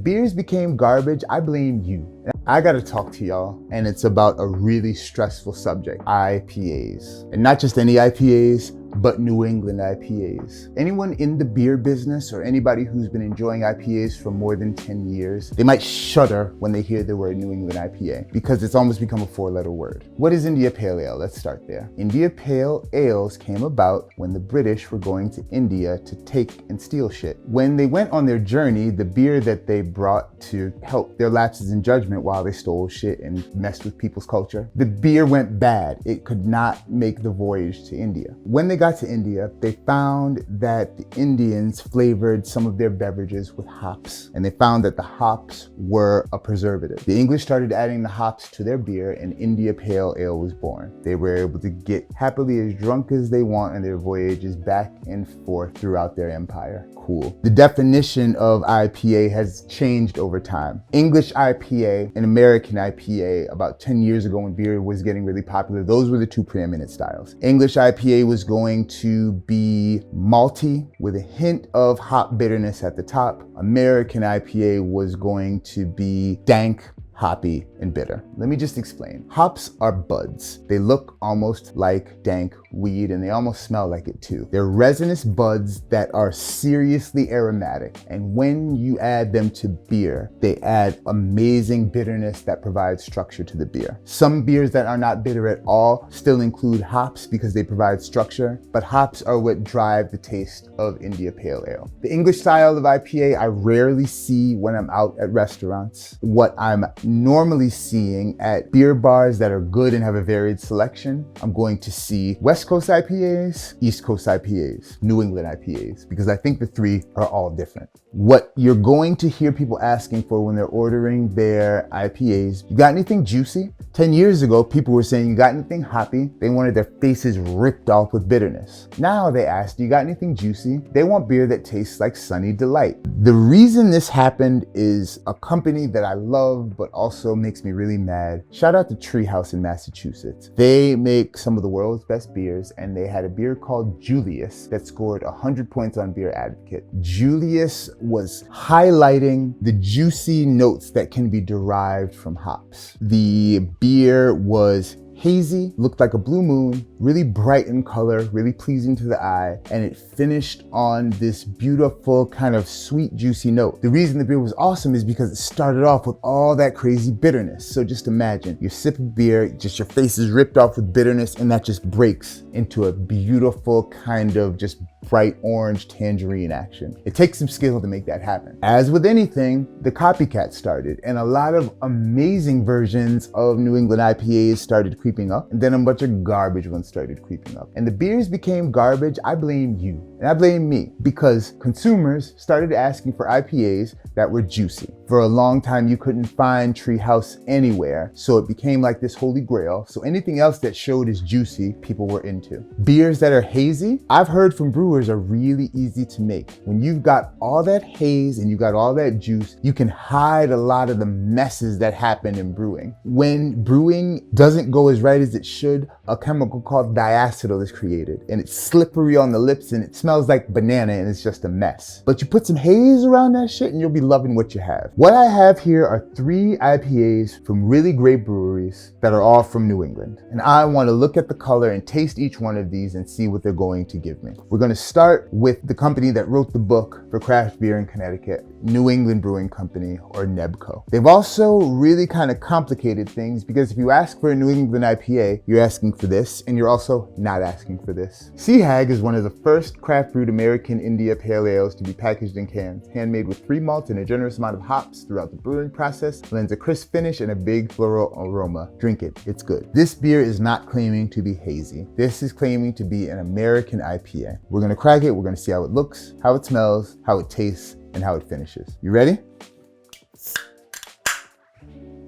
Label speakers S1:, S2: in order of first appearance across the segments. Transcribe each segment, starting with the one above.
S1: Beers became garbage, I blame you. I gotta talk to y'all, and it's about a really stressful subject, IPAs. And not just any IPAs, but New England IPAs. Anyone in the beer business or anybody who's been enjoying IPAs for more than 10 years, they might shudder when they hear the word New England IPA because it's almost become a 4-letter word. What is India Pale Ale? Let's start there. India Pale Ales came about when the British were going to India to take and steal shit. When they went on their journey, the beer that they brought to help their lapses in judgment while they stole shit and messed with people's culture, the beer went bad. It could not make the voyage to India. When they got to India, they found that the Indians flavored some of their beverages with hops, and they found that the hops were a preservative. The English started adding the hops to their beer, and India Pale Ale was born. They were able to get happily as drunk as they want on their voyages back and forth throughout their empire. Cool. The definition of IPA has changed over time. English IPA and American IPA, about 10 years ago when beer was getting really popular, those were the two preeminent styles. English IPA was going to be malty with a hint of hop bitterness at the top. American IPA was going to be dank, hoppy, and bitter. Let me just explain. Hops are buds. They look almost like dank weed, and they almost smell like it too. They're resinous buds that are seriously aromatic, and when you add them to beer, they add amazing bitterness that provides structure to the beer. Some beers that are not bitter at all still include hops because they provide structure, but hops are what drive the taste of India Pale Ale. The English style of IPA I rarely see when I'm out at restaurants. What I'm normally seeing at beer bars that are good and have a varied selection, I'm going to see West Coast IPAs, East Coast IPAs, New England IPAs, because I think the three are all different. What you're going to hear people asking for when they're ordering their IPAs, you got anything juicy? 10 years ago, people were saying, you got anything hoppy? They wanted their faces ripped off with bitterness. Now they ask, you got anything juicy? They want beer that tastes like Sunny Delight. The reason this happened is a company that I love, but also makes me really mad. Shout out to Treehouse in Massachusetts. They make some of the world's best beers, and they had a beer called Julius that scored 100 points on Beer Advocate. Julius was highlighting the juicy notes that can be derived from hops. The beer was hazy, looked like a blue moon, really bright in color, really pleasing to the eye, and it finished on this beautiful kind of sweet, juicy note. The reason the beer was awesome is because it started off with all that crazy bitterness. So just imagine, you sip a beer, just your face is ripped off with bitterness, and that just breaks into a beautiful kind of just bright orange tangerine action. It takes some skill to make that happen. As with anything, the copycat started, and a lot of amazing versions of New England IPAs started creeping up, and then a bunch of garbage ones started creeping up. And the beers became garbage, I blame you, and I blame me, because consumers started asking for IPAs that were juicy. For a long time, you couldn't find Treehouse anywhere, so it became like this holy grail. So anything else that showed as juicy, people were into. Beers that are hazy, I've heard from brewers are really easy to make. When you've got all that haze and you got all that juice, you can hide a lot of the messes that happen in brewing. When brewing doesn't go as right as it should, a chemical called diacetyl is created, and it's slippery on the lips and it smells like banana, and it's just a mess. But you put some haze around that shit and you'll be loving what you have. What I have here are 3 IPAs from really great breweries that are all from New England. And I want to look at the color and taste each one of these and see what they're going to give me. We're going to start with the company that wrote the book for craft beer in Connecticut, New England Brewing Company, or NEBCo. They've also really kind of complicated things, because if you ask for a New England IPA, you're asking for this, and you're also not asking for this. Sea Hag is one of the first craft brewed American India Pale Ales to be packaged in cans. Handmade with free malt and a generous amount of hops throughout the brewing process, lends a crisp finish and a big floral aroma. Drink it, it's good. This beer is not claiming to be hazy. This is claiming to be an American IPA. We're gonna crack it, we're gonna see how it looks, how it smells, how it tastes, and how it finishes. You ready?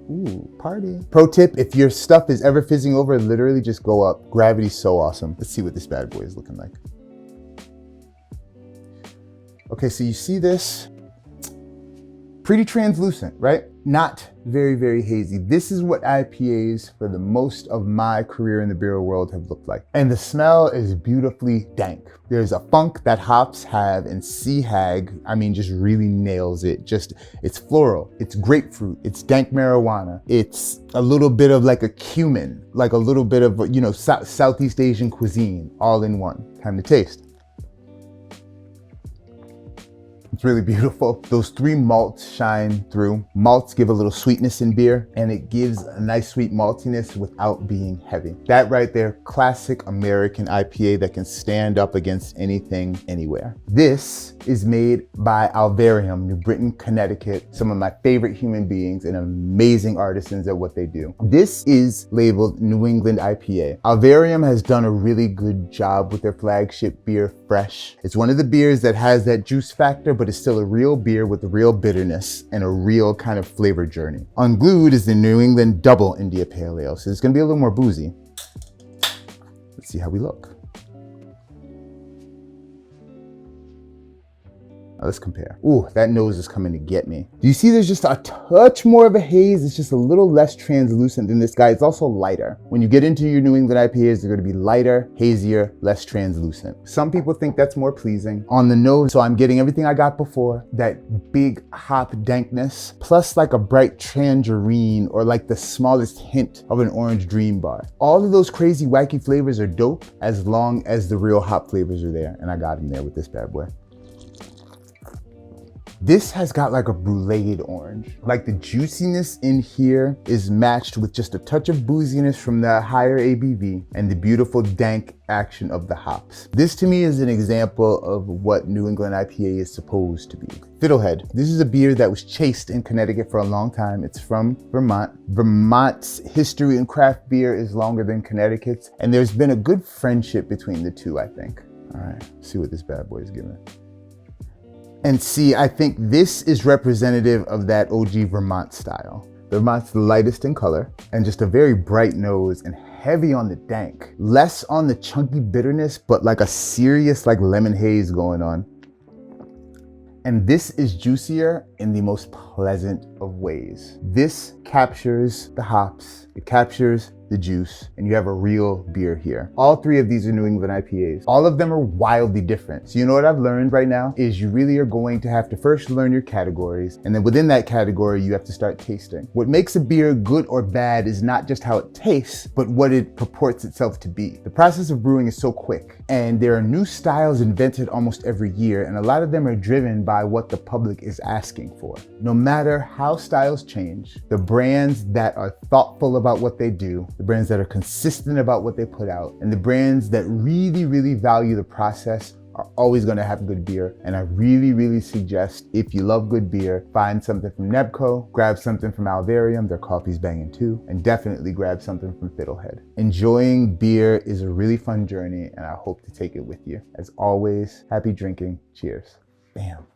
S1: Ooh, party. Pro tip, if your stuff is ever fizzing over, literally just go up. Gravity's so awesome. Let's see what this bad boy is looking like. Okay, so you see this? Pretty translucent, right? not very, very hazy. This is what IPAs for the most of my career in the beer world have looked like. And the smell is beautifully dank. There's a funk that hops have, and Sea Hag, I mean, just really nails it. It's floral, it's grapefruit, it's dank marijuana, it's a little bit of like a cumin, like a little bit of, Southeast Asian cuisine all in one. Time to taste. It's really beautiful. Those 3 malts shine through. Malts give a little sweetness in beer, and it gives a nice sweet maltiness without being heavy. That right there, classic American IPA that can stand up against anything, anywhere. This is made by Alvarium, New Britain, Connecticut. Some of my favorite human beings and amazing artisans at what they do. This is labeled New England IPA. Alvarium has done a really good job with their flagship beer, Fresh. It's one of the beers that has that juice factor, but it's still a real beer with a real bitterness and a real kind of flavor journey. Unglued is the New England Double India Pale Ale, so it's gonna be a little more boozy. Let's see how we look. Now let's compare. Ooh, that nose is coming to get me. Do you see there's just a touch more of a haze? It's just a little less translucent than this guy. It's also lighter. When you get into your New England IPAs, they're gonna be lighter, hazier, less translucent. Some people think that's more pleasing. On the nose, so I'm getting everything I got before, that big hop dankness, plus like a bright tangerine or like the smallest hint of an orange dream bar. All of those crazy wacky flavors are dope as long as the real hop flavors are there, and I got them there with this bad boy. This has got like a bruleed orange. Like the juiciness in here is matched with just a touch of booziness from the higher ABV and the beautiful dank action of the hops. This to me is an example of what New England IPA is supposed to be. Fiddlehead. This is a beer that was chased in Connecticut for a long time. It's from Vermont. Vermont's history in craft beer is longer than Connecticut's, and there's been a good friendship between the two, I think. All right, let's see what this bad boy is giving. And see, I think this is representative of that OG Vermont style. Vermont's the lightest in color and just a very bright nose and heavy on the dank. Less on the chunky bitterness, but like a serious like lemon haze going on. And this is juicier in the most pleasant of ways. This captures the hops, it captures the juice, and you have a real beer here. All 3 of these are New England IPAs. All of them are wildly different. So you know what I've learned right now is you really are going to have to first learn your categories, and then within that category, you have to start tasting. What makes a beer good or bad is not just how it tastes, but what it purports itself to be. The process of brewing is so quick, and there are new styles invented almost every year, and a lot of them are driven by what the public is asking for. No matter how styles change, the brands that are thoughtful about what they do, the brands that are consistent about what they put out, and the brands that really, really value the process are always gonna have good beer. And I really, really suggest, if you love good beer, find something from NEBCo, grab something from Alvarium, their coffee's banging too, and definitely grab something from Fiddlehead. Enjoying beer is a really fun journey, and I hope to take it with you. As always, happy drinking, cheers. Bam.